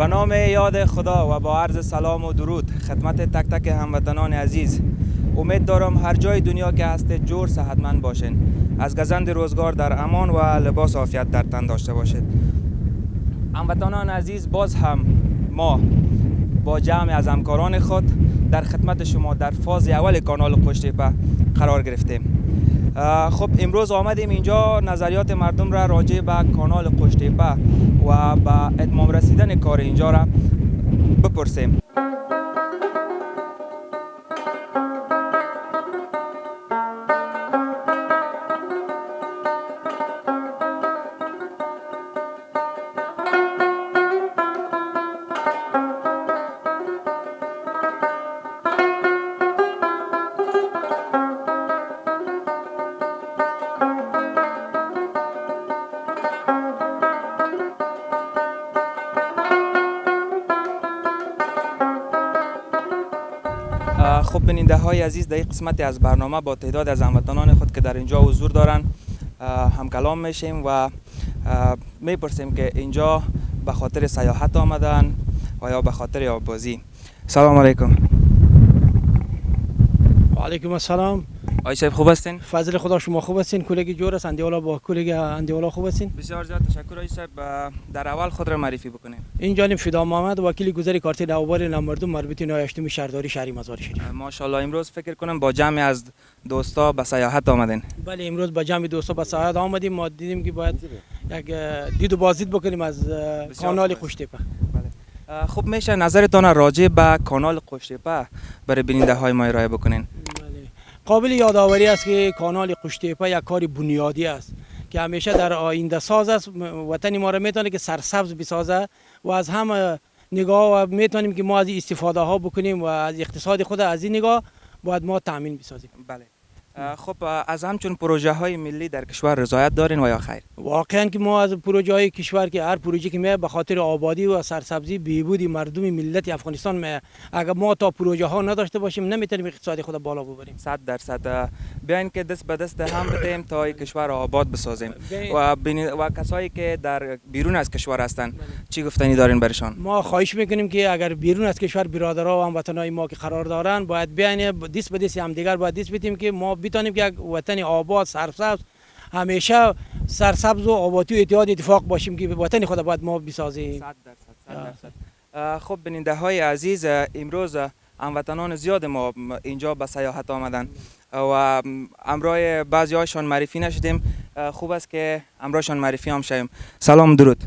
به نام یاد خدا و با عرض سلام و درود خدمت تک تک هموطنان عزیز. امید دارم هر جای دنیا که هستید جور صحتمند باشین، از گزند روزگار در امان و لباس عافیت در تن داشته باشید. هموطنان عزیز، باز هم ما با جمع از همکاران خود در خدمت شما در فاز اول کانال قشتیپه قرار گرفتیم. خب امروز آمدیم اینجا نظریات مردم را راجع به کانال قشتیپه و به اتمام رسیدن کار اینجا را بپرسیم. خب بیننده های عزیز، در این قسمت از برنامه با تعداد از هموطنان خود که در اینجا حضور دارن هم کلام میشیم و میپرسیم که اینجا به خاطر سیاحت آمدن و یا به خاطر آبازی. سلام علیکم. و علیکم السلام. آقای صاحب خوب هستین؟ فضل خدا، شما خوب هستین؟ کلگی جور است، اندیوالا با کلگی اندیوالا خوب هستین؟ بسیار زیاد تشکر. آقای صاحب در اول خود را معرفی بکنین. این جانب فدا محمد، وکیل گذاری کارت نوبر نمردم مربوط به 8 شهرداری شهری مزار شریف. ماشاءالله امروز فکر کنم با جمع از دوستا به سیاحت آمدین. بله، امروز با جمع دوستا به سیاحت آمدیم. ما دیدیم که باید یک دید و بازدید بکنیم از کانال قشتیپه. بله. خب میشه نظرتان راجع به کانال قشتیپه برای بیننده های ما ارائه بکنین؟ قابل یادآوری است که کانال قشتیپه یک کار بنیادی است که همیشه در آینده ساز است. وطن ما را میتونه که سرسبز بسازه و از هم نگاه و میتونیم که ما از استفاده ها بکنیم و از اقتصاد خود از این نگاه باید ما تامین بسازیم. بله. خب از همچون پروژه های ملی در کشور رضایت دارین و یا خیر؟ واقعا که ما از پروژه های کشور که هر پروژه که میاد به خاطر آبادی و سرسبزی بهبود مردم ملت افغانستان میاد. اگر ما تا پروژه ها نداشته باشیم نمیتونیم اقتصاد خود بالا ببریم. 100% بیاین که دست به دست هم بدیم تا این کشور آباد بسازیم. و کسایی که در بیرون از کشور هستن چی گفتنی دارین برشان؟ ما خواهش میکنیم که اگر بیرون از کشور برادرها و هموطنای ما که قرار دارن باید بیاین دست به دست هم دیگر باید دست بدیم که ما بتونیم که یک وطن آباد سرسبز همیشه سرسبز و آبادی و اتحاد اتفاق باشیم که وطن خود باید ما بسازیم. 100%. خب بیننده های عزیز، امروز هموطنان زیاد ما اینجا به سیاحت آمدن و همراه بعضی هاشون معرفی نشدیم. خوب است که همراهشان معرفی هم شویم. سلام درود.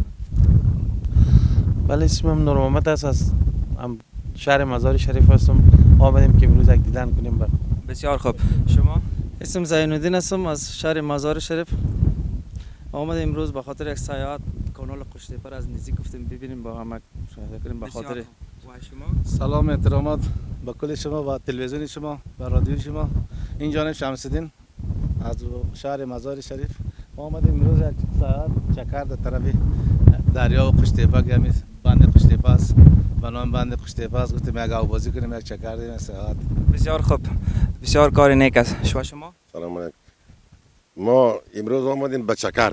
بله، اسمم نور محمد است، از شهر مزار شریف هستم. آمدیم که امروز یک دیدن کنیم. بسیار خوب. شما؟ اسم زین الدین هستم، از شهر مزار شریف. آمدیم امروز به خاطر یک سیاحت کانال قشتیپه را از نزدیک گفتیم ببینیم، با هم مشاهده کنیم به خاطر. و شما؟ سلام احترامات به کل شما و تلویزیون شما و رادیو شما. این جانب شمس الدین از شهر مزار شریف. ما آمدیم امروز یک ساعت چکر در طرف دریا و قشتیپه گمید. بند قشتیپه است، به نام بند قشتیپه است. گفتیم یک آوازی کنیم، یک چکر دیم، ساعت. بسیار خوب، بسیار کار نیک است. شما؟ سلام علیکم. ما امروز آمدیم به چکر،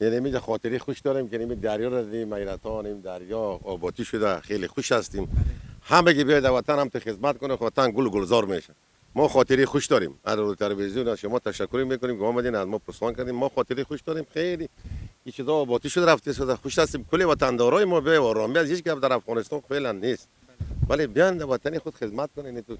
یعنی اینجا خاطری خوش داریم که این دریا را دیدیم، میراتان این دریا آبادی شده، خیلی خوش هستیم. همه که بیاید وطن هم تو خدمت کنه، وطن گل گلزار میشه. ما خاطری خوش داریم. از تلویزیون از شما تشکر میکنیم که آمدین از ما پرسان کردیم. ما خاطری خوش داریم، خیلی این چیزا آبادی شده، رفته شده، خوش هستیم. کلی وطندارای ما به آرامی از هیچ که در افغانستان فعلا نیست، ولی بیان وطن خود خدمت کنین. تو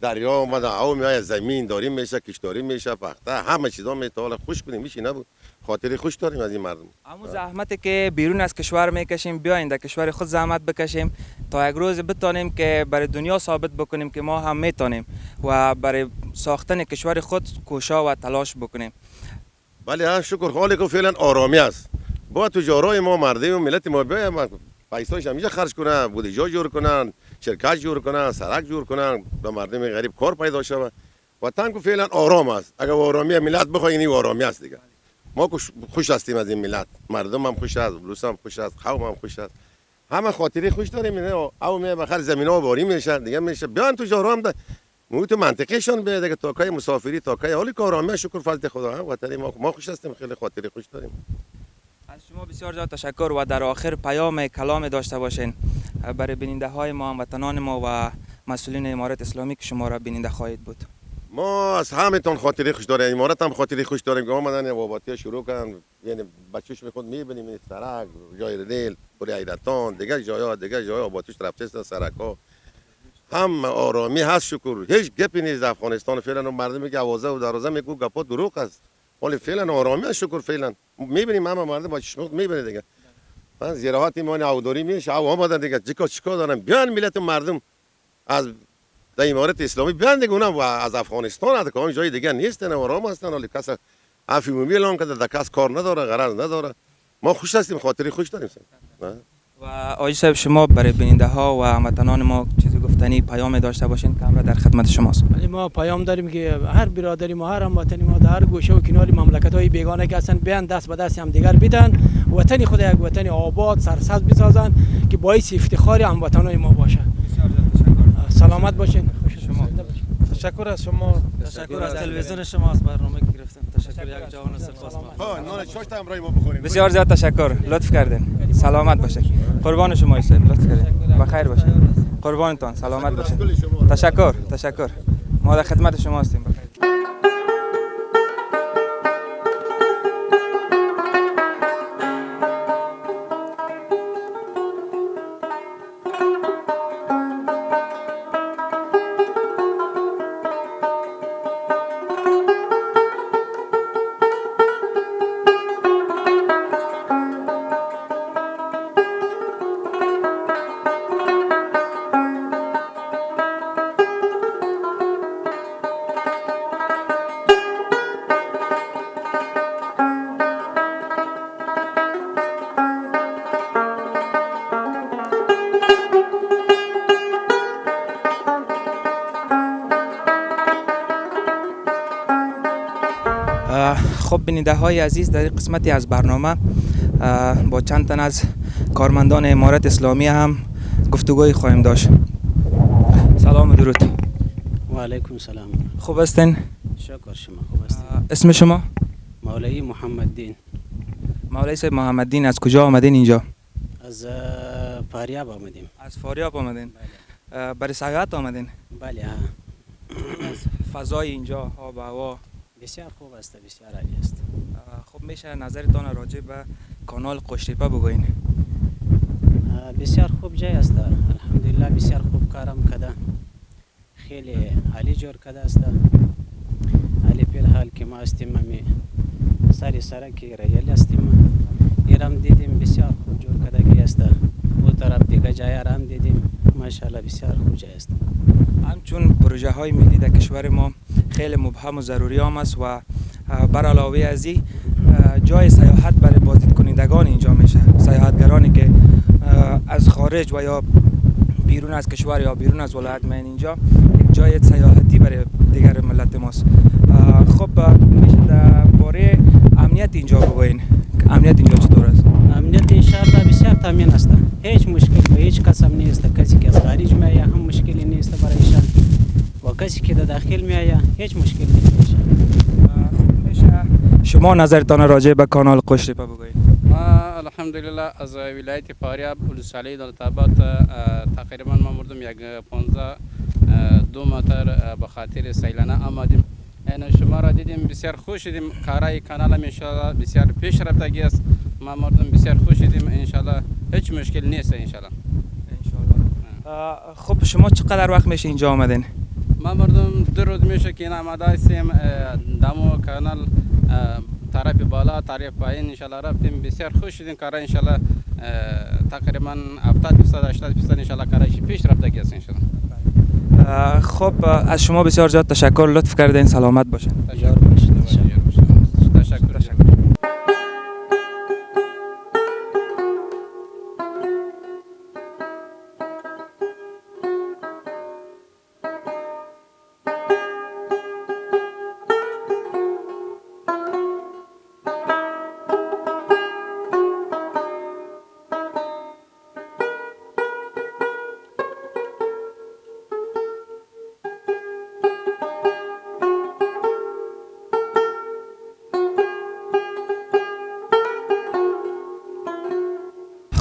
دریا اومده، او میای زمین داری میشه، کشتاری میشه، پخته، همه چیزا میتونه خوش کنیم. میشه نبود، خاطری خوش داریم از این مردم. اما زحمتی که بیرون از کشور میکشیم، بیاین در کشور خود زحمت بکشیم تا یک روز بتونیم که برای دنیا ثابت بکنیم که ما هم میتونیم و برای ساختن کشور خود کوشا و تلاش بکنیم. بله، شکر حالی که فعلا آرامی است. با تجارای ما، مردم و ملت ما بیایم پیساش همیشه خرج کنن، بودجه جور کنن، شرکت جور کنن، سرک جور کنن، به مردم غریب کار پیدا شود. وطن که فعلا آرام است. اگر آرامی ملت بخواد، این آرامی است دیگه. ما خوش هستیم از این ملت، مردم هم خوش است، بلوچ هم خوش است، قوم هم خوش است. همه خاطری خوش داریم. او می بخیر زمینا باری میشه دیگه، میشه بیان تجارا هم محیط منطقهشان به دیگه، تاکای مسافری، تاکای حالی که آرامی، شکر فضل خدا. وطن ما خوش هستیم، خیلی خاطری خوش داریم. از شما بسیار زیاد تشکر و در آخر پیام کلام داشته باشین برای بیننده های ما، هموطنان ما و مسئولین امارت اسلامی که شما را بیننده خواهید بود. ما از همتون خاطری خوش داریم، امارت هم خاطری خوش داریم که آمدن واباتی شروع کردن، یعنی بچوش خود میبینیم این سرک، جای ریل، پل حیرتان، دیگه جای آباتیش رفته است، سرک ها هم آرامی هست. شکر هیچ گپی نیست در افغانستان فعلا. و مردمی که اوازه و درازه میگو گپا دروغ است، ولی فعلا آرامی است. شکر فعلا میبینیم همه مردم با چشم میبینه دیگه. من زیراحت ایمان اوداری میشه او آمدن دیگه چیکار دارن بیان ملت مردم از در امارت اسلامی بیان دیگه، اونم از افغانستان از کام جای دیگه نیستن، آرام هستن، ولی کس عفوی اعلام کرده در کس کار نداره، غرض نداره. ما خوش هستیم، خاطری خوش داریم. و آقای صاحب شما برای بیننده ها و هموطنان ما چیزی گفتنی پیام داشته باشین، کامرا در خدمت شماست. ولی ما پیام داریم که هر برادری ما، هر هموطنی ما در هر گوشه و کنار مملکت های بیگانه که هستن بیان دست به دست هم دیگر بدن، وطن خود یک وطن آباد سرسبز بسازن که باعث افتخار هموطنان ما باشه. بسیار زیاد تشکر. سلامت باشین. شما تشکر از شما. تشکر از تلویزیون شما از برنامه که گرفتن. تشکر یک جوان سپاس. نان چاشت هم برای ما بخوریم. بسیار زیاد تشکر، لطف کردین. سلامت باشین. قربان شما آقای صاحب، لطف کردین. بخیر باشین. قربانتون، سلامت باشین. تشکر. ما در خدمت شما هستیم. بخیر. خب بیننده های عزیز، در این قسمتی از برنامه با چند تن از کارمندان امارت اسلامی هم گفتگوی خواهیم داشت. سلام و درود. و علیکم سلام. خوب هستین؟ شکر شما خوب هستین. اسم شما؟ مولوی محمد دین. مولوی صاحب محمد دین، از کجا آمدین اینجا؟ از فاریاب آمدیم. از فاریاب آمدین؟ برای سیاحت آمدین؟ بله. از فضای اینجا، آب و هوا بسیار خوب است، بسیار عالی است. خب میشه نظرتان راجع به کانال قشتیپه بگوین؟ بسیار خوب جای است، الحمدلله بسیار خوب کارم کرده، خیلی عالی جور کرده است. علی فی الحال که ما هستیم همی سری سرک ریل هستیم، ایرم دیدیم بسیار خوب جور کرده که است. او طرف دیگه جای هم دیدیم، ماشاءالله بسیار خوب جای است. همچون پروژه های ملی در کشور ما خیلی مبهم و ضروری هم است و بر علاوه از این جای سیاحت برای بازدید کنندگان اینجا میشه، سیاحتگرانی که از خارج و یا بیرون از کشور یا بیرون از ولایت میان اینجا، یک جای سیاحتی برای دیگر ملت ماست. خب میشه درباره امنیت اینجا بگوین، امنیت اینجا چطور است؟ امنیت انشاءالله بسیار تامین است، هیچ مشکل به هیچ کس هم نیست. کسی که از خارج میآید هم مشکلی نیست برایشان و کسی که در داخل میآید هیچ مشکلی نیست. میشه شما نظرتان راجع به کانال قشتیپه بگوین؟ ما الحمدلله از ولایت فاریاب ولسوالی دولت‌آباد تقریبا ما مردم یک 15 متر به خاطر سیلانه آمدیم. این شما را دیدیم بسیار خوش شدیم، کارای کانال هم انشاءالله بسیار پیش رفتگی است. ما مردم بسیار خوش شدیم، انشاءالله هیچ مشکل نیست انشاءالله. خب شما چقدر وقت میشه اینجا آمدین؟ ما مردم 2 روز میشه که این آمده هستیم، دمو کانال طرف بالا طرف پایین انشاءالله رفتیم، بسیار خوش شدیم. کارا انشاءالله تقریبا 70% 80% انشاءالله کارایش پیش رفتگی است انشاءالله. خب از شما بسیار زیاد تشکر، لطف کردین. سلامت باشین. تشکر.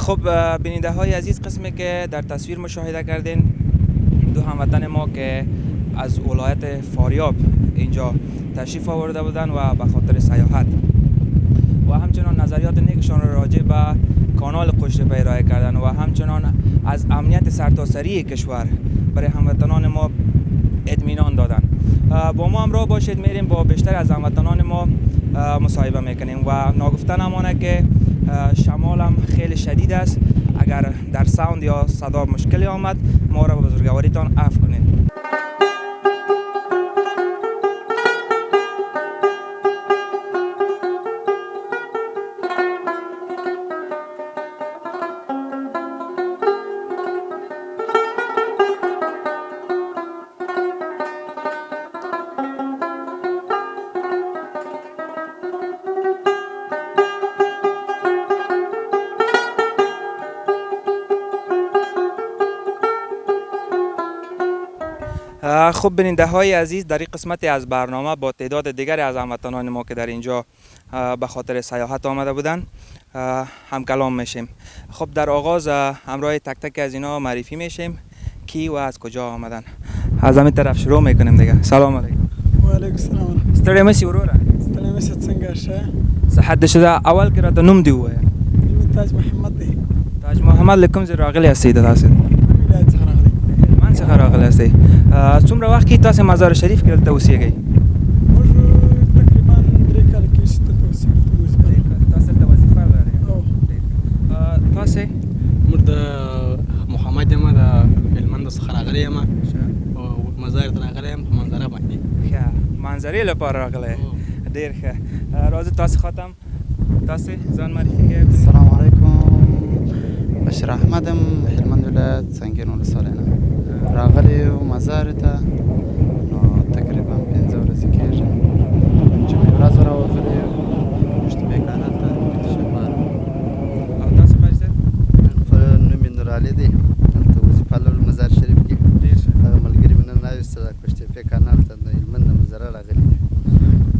خب بیننده های عزیز، قسمی که در تصویر مشاهده کردین دو هموطن ما که از ولایت فاریاب اینجا تشریف آورده بودن و به خاطر سیاحت و همچنان نظریات نیکشان را راجع به کانال قشتیپه ارائه کردن و همچنان از امنیت سرتاسری کشور برای هموطنان ما اطمینان دادن. با ما همراه باشید، میریم با بیشتر از هموطنان ما مصاحبه میکنیم و ناگفته نمانه که شمال هم خیلی شدید است. اگر در ساوند یا صدا مشکلی آمد ما را به بزرگواریتان عفو کنید. خب بیننده های عزیز، در این قسمتی از برنامه با تعداد دیگری از هموطنان ما که در اینجا به خاطر سیاحت آمده بودن هم کلام میشیم. خب در آغاز همراه تک تک از اینا معرفی میشیم کی و از کجا آمدن. از همین طرف شروع میکنیم دیگه. سلام علیکم. و علیکم السلام. ستړی مسی وروره؟ ستړی مسی څنګه شه؟ صحت شده. اول که راته نوم دی ووایه. نوم تاج محمد دی. تاج محمد، له کوم ځای راغلی هستئ تاسو؟ ولایت څخه راغلی. من څخه راغلی هستئ. څومره وخت کې تاسو مزار شریف کې دلته اوسېږئ؟ موږ تقریبا 3 کال کې چې دلته اوسېږو. تاسو دلته وظیفه لرئ؟ تاسو؟ موږ د محمد یم، د هلمند څخه راغلی یم او مزار ته راغلی یم په منظره باندې. ښه، منظرې لپاره راغلی. ډېر ښه. راځئ تاسو خاتم، تاسو ځان معرفي کړئ. السلام علیکم. بشیر احمد یم، هلمند ولایت سنگین ولسوالۍ نه راغلی یو مزار ته. نو تقریبا 5 ورځې کېږي چې مې ورځ راوغلی یو قشتیپې کانال ته شپاره. او تاسو قاضي صاحب؟ نوم یې نورعلي دی، دلته وظیفه لرو مزار شریف کې. ډېر ښه. هغه ملګري مې نن راویسته د قشتیپې کانال ته، د هلمند د منظره راغلي دي.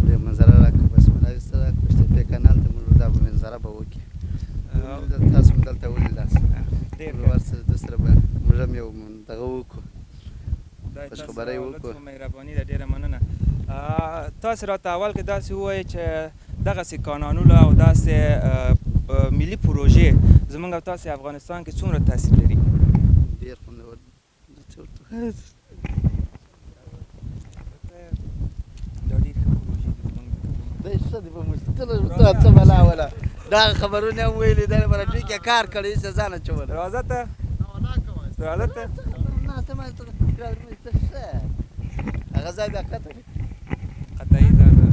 د منظره راکړه بس مې راویسته د قشتیپې کانال ته. موږ دا به منظره به وکړي. تاسو مې دلته ولیداست. ډېر موږ ورسره د سره به موږ هم یو دغه وکړو، خوشخبرۍ وکړو. مهرباني ده، ډېره مننه. تاسو راته اول کې داسې ووایئ چې دغسې کانالونه او داسې ملي پروژې زموږ او تاسې افغانستان کې څومره تاثیر لري؟ ډېر خوندور. دا ډېر ښه پروژې دی ښه دی په مشکله څه بلا وله دغه خبرونه هم ویلي دی په راډیو کې کار کړی هېڅ ځان اچولی. راځه ته راځه ته هغه ځای بیا کته قطعي ځای ده.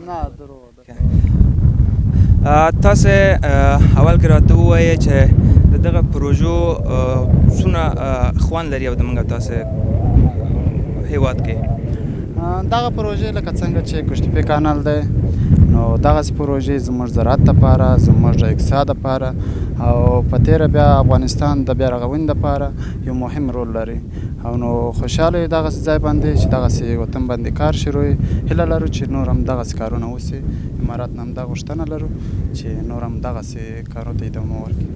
نه دروغ ده. تاسو اول کې راته ووایئ چې د دغه پروژو څونه خوند لري او د موږ تاسو هیواد کې دغه پروژې لکه څنګه چې قشتیپې کانال دی، نو دغسې پروژې زموږ زراعت دپاره، زموږ د اقتصاد دپاره او په تېره بیا افغانستان د بیا رغونې دپاره یو مهم رول لري. او نو خوشحاله یو دغسې ځای باندې چې دغسې وطن باندې کار شروع وي. هیله لرو چې نور هم دغسې کارونه وسي. امارات نه هم دا غوښتنه لرو چې نور هم دغسې کارو ته ادامه ورکړي.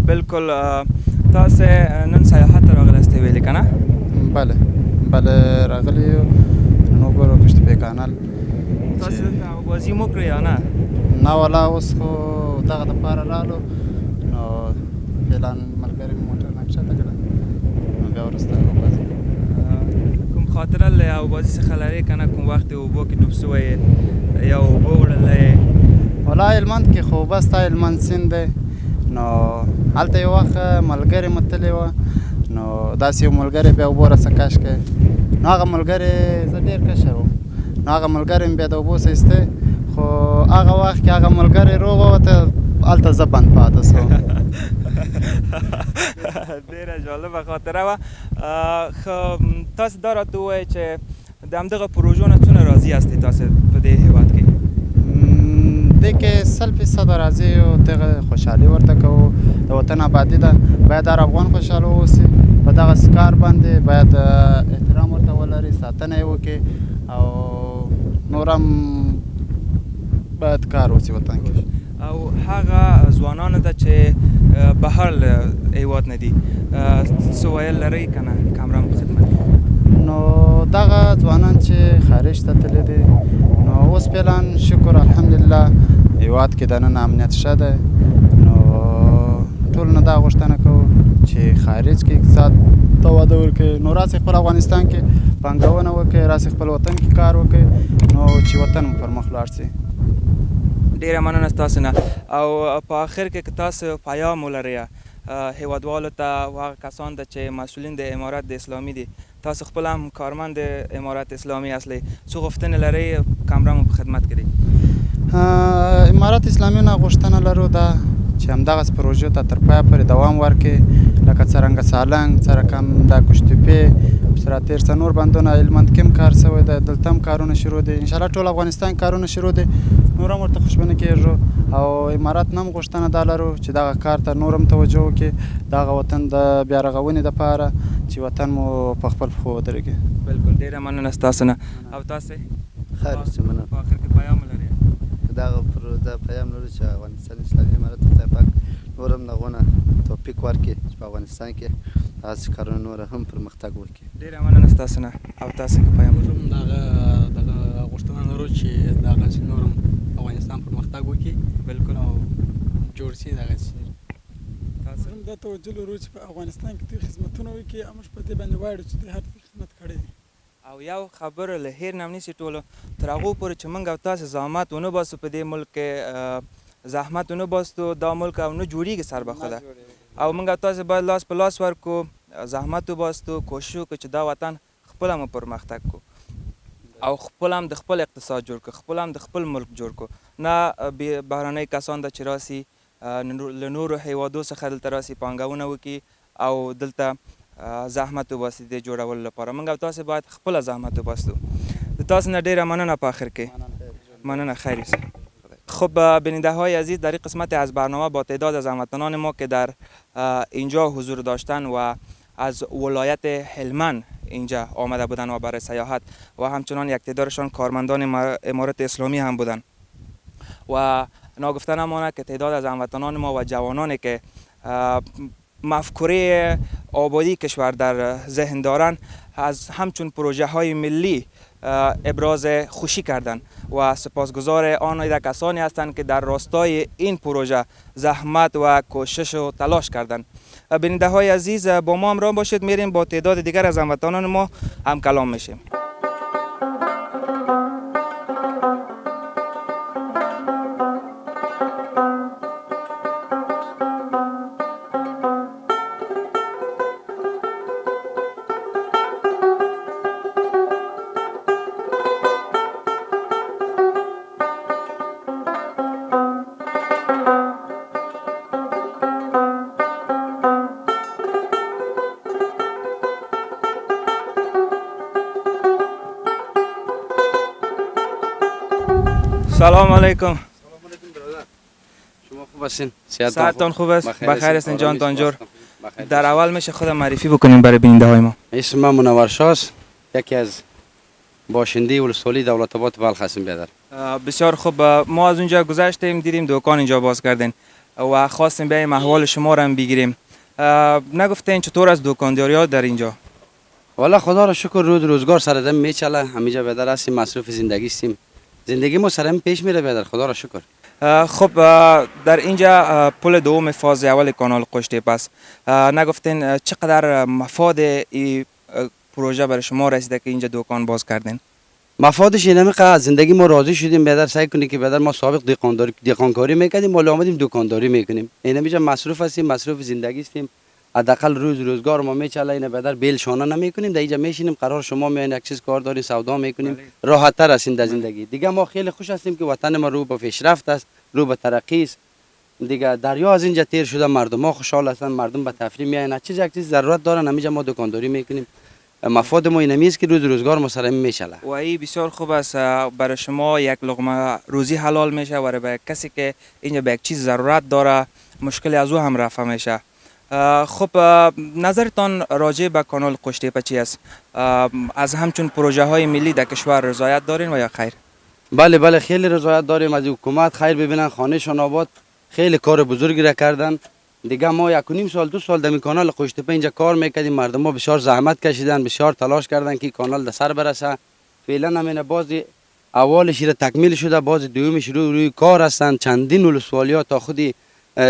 بالکل. تاسو نن سیاحت ته راغلی یاستئ ویلې که نه؟ بله بله راغلی یو. نو ګورو قشتیپې کانال تاسو دلته اوبازي مو کړې یا نه؟ نه والله اوس خو دغه دپاره رالو، نو فعلا ملګري مې موټر نه کښته کړه، نو بیا وروسته اوبازي. کوم خاطره له اوبازي څخه لرې که نه؟ کوم وخت یې اوبو کې ډوب سوی یې یا اوبه وړلی؟ والله هلمند کې خو بس تا هلمند سیند دی. نو هلته یو وخت ملګرې مو تللی وه، نو داسې یو ملګری بیا اوبو راڅخه کش کړی. نو هغه ملګری زه ډېر کشر وم، نو هغه ملګری مې بیا د اوبو څه ایستی، خو هغه وخت کې هغه ملګری روغ ووته، هلته زه بند پاتې سوم. ډېره جالبه خاطره وه. ښه، تاسو دا راته ووایئ چې د همدغه پروژو نه څونه راضي یاستئ تاسو په دې هېواد کې؟ دې کې 100% راضي یو. دغه خوشحالي ورته کوو. د وطن آبادي ده، باید هر افغان خوشحاله واوسي. په دغسې کار باندې باید احترام ورته ولري، ساتنه یې وکړي او نور هم باید کار وسی وطن کې. او هغه ځوانانو ته چې بهر له هیواد نه دي څه ویل لرئ که نه کامران په خدمت نو دغه ځوانان چې خارج ته تللي دي نو اوس فعلا شکر الحمدلله هیواد کې دننه امنیت ښه دی نو ټول نه دا غوښتنه کوو چې خارج کې اقتصاد ته وده ورکړي نو راسئ خپل افغانستان کې پانګونه وکړئ راسئ خپل وطن کې کار وکړئ نو چې وطن مو پر مخ لاړ شي. ډیره مننه ستاسو نه او په آخر کې که تاسو پیام ولرئ هیوادوالو ته او هغه کسان ته چې مسئولین د امارت د اسلامي دي تاسو خپل هم کارمند امارت اسلامي اصلي څه غوښتنې لرئ کامران مو په خدمت کې دی. امارت اسلامي نه غوښتنه لرو دا چې همدغسې پروژو ته تر پایه پورې دوام ورکړي لکه څرنګه سالنګ څرنګه دا کوشتپې سراتیر نور بندونه هلمند کې هم کار شوی دی دلته هم کارونه شروع دي انشاءالله ټول افغانستان کارونه شروع دي نور هم ورته خوشبینه کېږو او امارت نه هم غوښتنه دا لرو چې دغه کار ته نور هم توجه وکړي دغه وطن د بیا رغونې دپاره چې وطن مو په خپل پښو ودرېږي. بالکل ډیره مننه ستاسو نه او تاسې خیر اوسئ مننه. په آخر کې پیام ولرئ دغه دا پیام لرو چې افغانستان اسلامي امارت خدای پاک نور هم دغونه توفیق ورکړي چې په افغانستان کې داسې کارونه نور هم پرمختګ وکړي. ډیره مننه ستاسو نه او تاسې که پیام ولرئ دغه غوښتنه لرو چې دغسې نور هم افغانستان پرمختګ وکړي بالکل او جوړ شي دغسې تاسو هم دا توجه لرو چې په افغانستان کې دوی خدمتونه وکړي موږ په دې باندې غواړو چې دوی هر خدمت کړی دی. او یو خبره له هیر نه نیسي ټولو تر هغو پورې چې موږ او تاسې زحمت ونه باسو په دې ملک کې زحمت ونه باسو دا ملک او نه جوړیږي سر به خوده او موږ او تاسې باید لاس په لاس ورکو زحمت وباستو کوشش وکړو چې دا وطن خپله مو پرمختګ کو او خپل هم د خپل اقتصاد جوړ کړو خپل هم د خپل ملک جوړ کو نه بهرنۍ کسان د چې راسي له نورو هیوادو څخه دلته راسي پانګونه وکړي او دلته زحمت وباسي د جوړولو لپاره موږ او تاسې باید خپله زحمت وباسو. د تاسو نه ډیره مننه په آخر کې مننه خیر اوسه. خب بیننده های عزیز در این قسمت از برنامه با تعداد از هموطنان ما که در اینجا حضور داشتن و از ولایت هلمند اینجا آمده بودن و برای سیاحت و همچنان یک تعدادشان کارمندان امارت اسلامی هم بودن و ناگفته نماند که تعداد از هموطنان ما و جوانانی که مفکوره آبادی کشور در ذهن دارند از همچون پروژه های ملی ابراز خوشی کردند و سپاسگزار آن کسانی هستند که در راستای این پروژه زحمت و کوشش و تلاش کردند. بیننده های عزیز با ما همراه باشید میریم با تعداد دیگر از هموطنان ما هم کلام میشیم. سلام علیکم. شما خوب هستین؟ صحتتان خوب است؟ بخیر هستین جانتان جور. در اول میشه خود معرفی بکنیم برای بیننده های ما. اسم من منور شاست، یکی از باشنده ولسوالی دولت آباد بلخ هستیم برادر. بسیار خوب. ما از اونجا گذشتیم دیدیم دکان اینجا باز کردین و خواستیم بیایم احوال شما را هم بگیریم. نگفتین چطور از دکانداری در اینجا؟ والا خدا را شکر روزگار سر دم میچله، همینجا برادر هستیم، مصروف زندگی هستیم. زندگی ما سرم پیش میره برادر، خدا را شکر. خب در اینجا پل دوم فاز اول کانال قشتیپه است. نگفتین چقدر مفاد این پروژه برای شما رسیده که اینجا دکان باز کردین؟ مفادش اینه که زندگی ما راضی شدیم برادر، سعی کنیم که برادر ما سابق دکانداری میکردیم، حالا آمدیم دکانداری میکنیم. اینجا مصروف هستیم، مصروف زندگی هستیم. حداقل روزگار ما میچله، اینه بدر بیل شانه نمیکنیم، در اینجا میشینیم، قرار شما میاین یک چیز کار دارین، سودا میکنیم، راحت تر هستیم در زندگی. دیگه ما خیلی خوش هستیم که وطن ما رو به پیشرفت است، رو به ترقی است. دیگه دریا از اینجا تیر شده، مردم ها خوشحال هستن، مردم به تفریح میاین، یک چیز ضرورت دارن، همینجا ما دکانداری میکنیم. مفاد ما اینمی است که روزگار ما سر میچله. و این بسیار خوب است، برای شما یک لقمه روزی حلال میشه و برای کسی که اینجا به یک چیز ضرورت داره مشکلی از او هم رفع میشه. خب نظرتان راجع به کانال قشتیپه چی است؟ از همچون پروژه های ملی در کشور رضایت دارین و یا خیر؟ بله خیلی رضایت داریم از حکومت. خیر ببینن خانهشان آباد، خیلی کار بزرگی را کردن. دیگه ما 1.5 سال 2 سال در کانال قشتیپه اینجا کار میکردیم. مردم ها بسیار زحمت کشیدن، بسیار تلاش کردن که کانال در سر برسه. فعلا همین بازی اولش را تکمیل شده، باز دومش روی کار هستند. چندین ولسوالیات تا خودی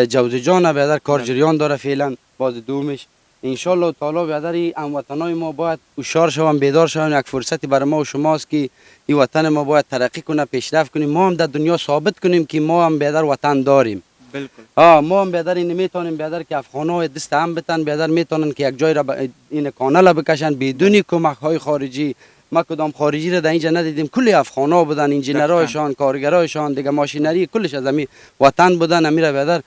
جوزی جان بیادر کار جریان داره. فعلا باز دومش ان شاء الله تعالی بیادر هموطنای ما باید هوشیار شوند، بیدار شوند. یک فرصتی برای ما و شماست که این وطن ما باید ترقی کنه، پیشرفت کنیم. ما هم در دنیا ثابت کنیم که ما هم بیادر وطن داریم. بالکل. ما هم بیادر این میتونیم بیادر که افغان‌ها دست هم بتن، بیادر میتونن که یک جای را این کانال بکشن بدون کمک های خارجی. ما کدام خارجی را در اینجا ندیدیم، کلی افغان‌ها بودن، انجینرایشان، کارگرایشان، دیگه ماشینری کلش از همین وطن بودن. امیر بیادر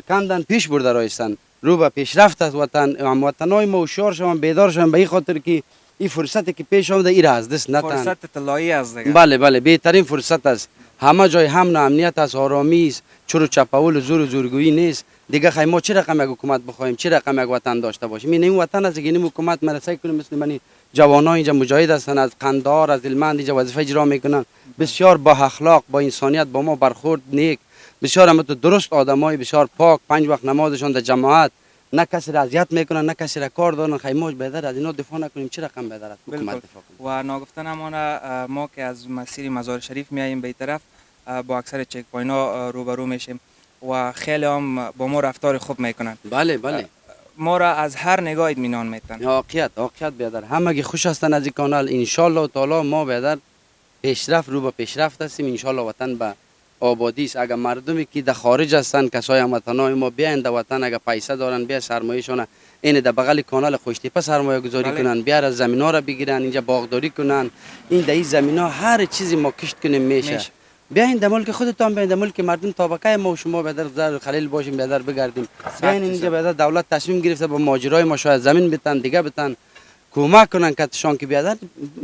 کندن پیش برده رایستن رو به پیشرفت از وطن. هموطنای ما هوشیار شوند، بیدار شوند به این خاطر که این فرصتی که پیش آمده این را از دست ندن. فرصت طلایی است دیگه. بله بهترین فرصت است. همه جای امن و امنیت است، آرامی است، چور چپاول و زورگویی نیست. دیگه خیلی ما چه رقم یک حکومت بخوایم، چه رقم یک وطن داشته باشیم. این وطن است که این حکومت مرسای کنیم. مثل من جوانان اینجا مجاهد هستند، از قندهار از هلمند اینجا وظیفه اجرا میکنن، بسیار با اخلاق، با انسانیت با ما برخورد نیک، بسیار هم درست آدمای بسیار پاک، 5 وقت نمازشان در جماعت، نه کسی را اذیت میکنن، نه کسی را کار دارن. خیلی ما بهتر از اینا دفاع نکنیم. چه رقم بهتر است حکومت دفاع کنیم. و ناگفتن ما که از مسیر مزار شریف میاییم به طرف با اکثر چک پوینت روبرو میشیم و خیلی هم با ما رفتار خوب میکنن. بله ما را از هر نگاه اطمینان میتن. واقعیت بیادر همه خوش هستن از این کانال. ان شاء الله تعالی ما بیادر پیشرفت رو به پیشرفت هستیم. ان شاء الله وطن به آبادی است. اگر مردمی که در خارج هستن، کسای هموطنای ما بیاین در وطن، اگر پیسه دارن بیا سرمایه‌شون این در بغل کانال قشتیپه سرمایه گذاری کنن، بیار از زمینا را بگیرن، اینجا باغداری کنن. این در این زمینا هر چیزی ما کشت کنیم میشه. بیاین در ملک خودتان، بیاین در ملک مردم طبقه ما و شما بیادر خلیل باشیم، بیادر بگردیم. بیاین اینجا بیادر دولت تصمیم گرفته با ماجرای ما شاید زمین بتن، دیگه بتن کمک کنن کتشان که بیادر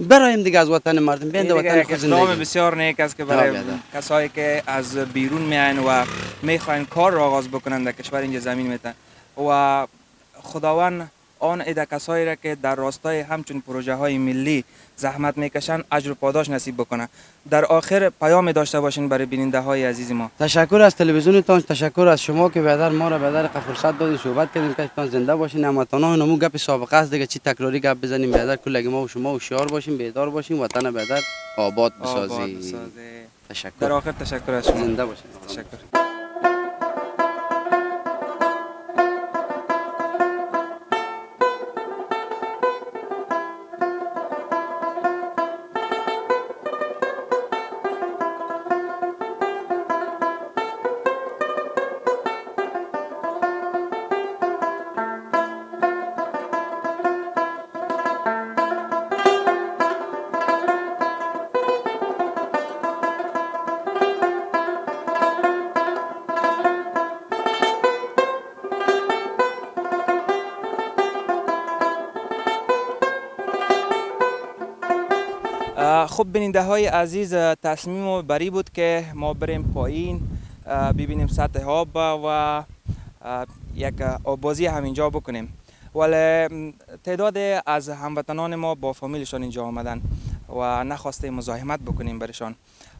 برایم دیگه از وطن مردم. بیاین در وطن خود زندگی. اقدام بسیار نیک است که برای کسایی که از بیرون میاین و میخواین کار را آغاز بکنن در کشور اینجا زمین میتن و خداوند آن ایده کسایی را که در راستای همچون پروژه های ملی زحمت میکشن اجر و پاداش نصیب بکنه. در آخر پیام داشته باشین برای بیننده های عزیز ما. تشکر از تلویزیونتان، تشکر از شما که بیادر ما را بیادر فرصت دادید صحبت کردیم که تان زنده باشین. هموطنان نمو گپ سابقه است دیگه، چی تکراری گپ بزنیم. بیادر کلگی ما و شما هوشیار باشیم، بیدار باشیم، وطن بیادر آباد بسازیم. تشکر. در آخر تشکر از شما. زنده باشین. تشکر. خب بیننده های عزیز، تصمیم بری بود که ما بریم پایین ببینیم سطح آب و یک آبازی همینجا بکنیم، ولی تعداد از هموطنان ما با فامیلشان اینجا آمدن و نخواسته مزاحمت بکنیم برشان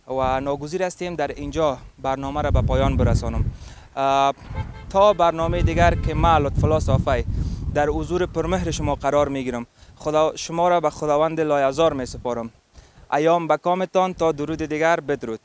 و ناگزیر هستیم در اینجا برنامه را به پایان برسانم. تا برنامه دیگر که ما لطفالله صافی در حضور پرمهر شما قرار میگیرم. شما را به خداوند لایزار می سپارم. ایام به کامتان تا درود دیگر، بدرود.